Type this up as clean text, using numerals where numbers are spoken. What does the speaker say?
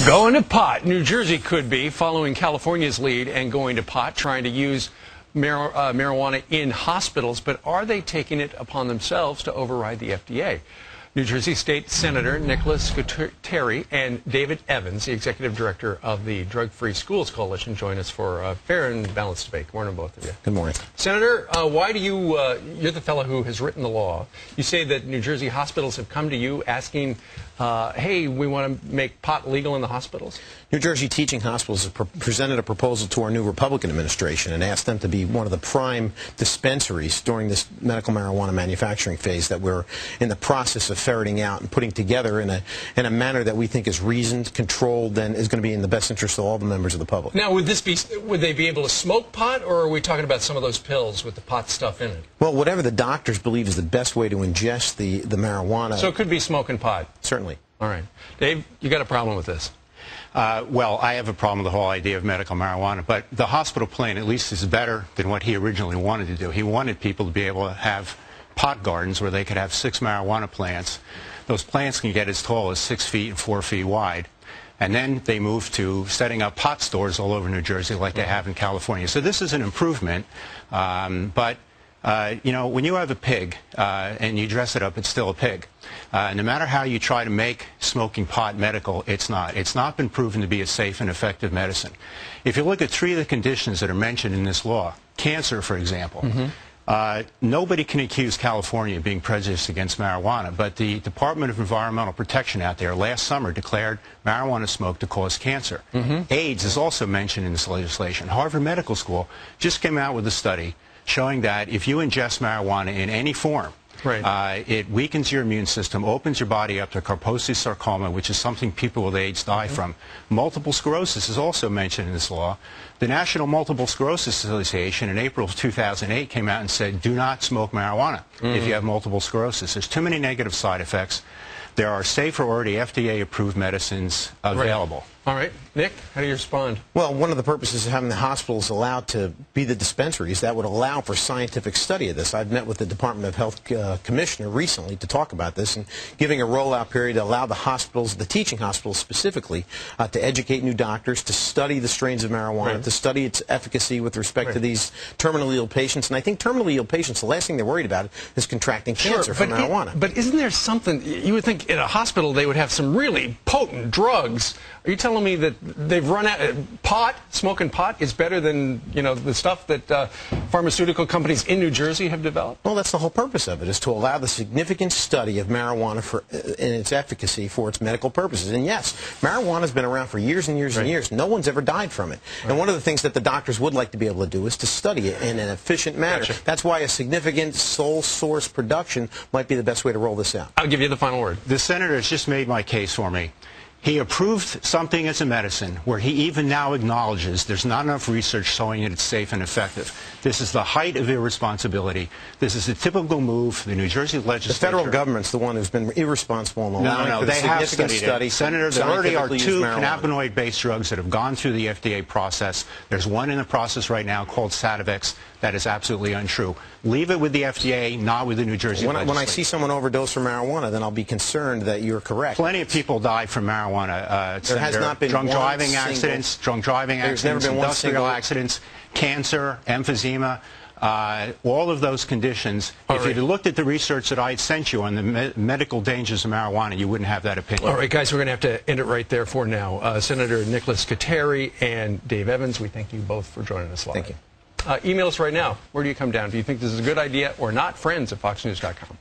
Going to pot. New Jersey could be following California's lead and going to pot, trying to use marijuana in hospitals. But are they taking it upon themselves to override the FDA? New Jersey State Senator Nicholas Scuteri and David Evans, the executive director of the Drug-Free Schools Coalition, join us for a fair and balanced debate. Good morning, both of you. Good morning. Senator, why do you, you're the fellow who has written the law. You say that New Jersey hospitals have come to you asking, hey, we want to make pot legal in the hospitals? New Jersey teaching hospitals have presented a proposal to our new Republican administration and asked them to be one of the prime dispensaries during this medical marijuana manufacturing phase that we're in the process of ferreting out and putting together in a manner that we think is reasoned, controlled, and is going to be in the best interest of all the members of the public. Now, would they be able to smoke pot, or are we talking about some of those pills with the pot stuff in it? Well, whatever the doctors believe is the best way to ingest the marijuana. So it could be smoking pot? Certainly. All right. Dave, you got a problem with this? Well, I have a problem with the whole idea of medical marijuana, but the hospital plan at least is better than what he originally wanted to do. He wanted people to be able to have pot gardens where they could have 6 marijuana plants. Those plants can get as tall as 6 feet and 4 feet wide. And then they moved to setting up pot stores all over New Jersey like they have in California. So this is an improvement, but you know, when you have a pig and you dress it up, it's still a pig. No matter how you try to make smoking pot medical, it's not. It's not been proven to be a safe and effective medicine. If you look at 3 of the conditions that are mentioned in this law, cancer, for example, nobody can accuse California of being prejudiced against marijuana, but the Department of Environmental Protection out there last summer declared marijuana smoke to cause cancer. AIDS is also mentioned in this legislation. Harvard Medical School just came out with a study showing that if you ingest marijuana in any form, it weakens your immune system, opens your body up to Kaposi's sarcoma, which is something people with AIDS die from. Multiple sclerosis is also mentioned in this law. The National Multiple Sclerosis Association in April of 2008 came out and said, do not smoke marijuana if you have multiple sclerosis. There's too many negative side effects. There are safer, already FDA-approved medicines available. All right. Nick, how do you respond? Well, one of the purposes of having the hospitals allowed to be the dispensaries, that would allow for scientific study of this. I've met with the Department of Health Commissioner recently to talk about this and giving a rollout period to allow the hospitals, the teaching hospitals specifically, to educate new doctors, to study the strains of marijuana, to study its efficacy with respect to these terminally ill patients. And I think terminally ill patients, the last thing they're worried about is contracting cancer from marijuana. But isn't there something, you would think in a hospital they would have some really potent drugs. Are you telling me that they've run out pot, smoking pot is better than, you know, the stuff that pharmaceutical companies in New Jersey have developed? Well, that's the whole purpose of it, is to allow the significant study of marijuana in its efficacy for its medical purposes. And yes, marijuana's been around for years and years and years. No one's ever died from it. And one of the things that the doctors would like to be able to do is to study it in an efficient manner. That's why a significant sole source production might be the best way to roll this out. I'll give you the final word. The senator has just made my case for me. He approved something as a medicine where he even now acknowledges there's not enough research showing that it's safe and effective. This is the height of irresponsibility. This is a typical move for the New Jersey legislature. The federal government's the one who's been irresponsible in allowing for the they have significant study. Senator, there already are 2 cannabinoid-based drugs that have gone through the FDA process. There's one in the process right now called Sativex. That is absolutely untrue. Leave it with the FDA, not with the New Jersey legislature. When I see someone overdose from marijuana, then I'll be concerned that you're correct. Plenty of people die from marijuana. There has not been drunk driving accidents, industrial accidents, cancer, emphysema, all of those conditions. If you looked at the research that I had sent you on the medical dangers of marijuana, you wouldn't have that opinion. All right, guys, we're going to have to end it right there for now. Senator Nicholas Scuteri and Dave Evans, we thank you both for joining us live. Thank you. Email us right now. Where do you come down? Do you think this is a good idea or not? Friends@foxnews.com.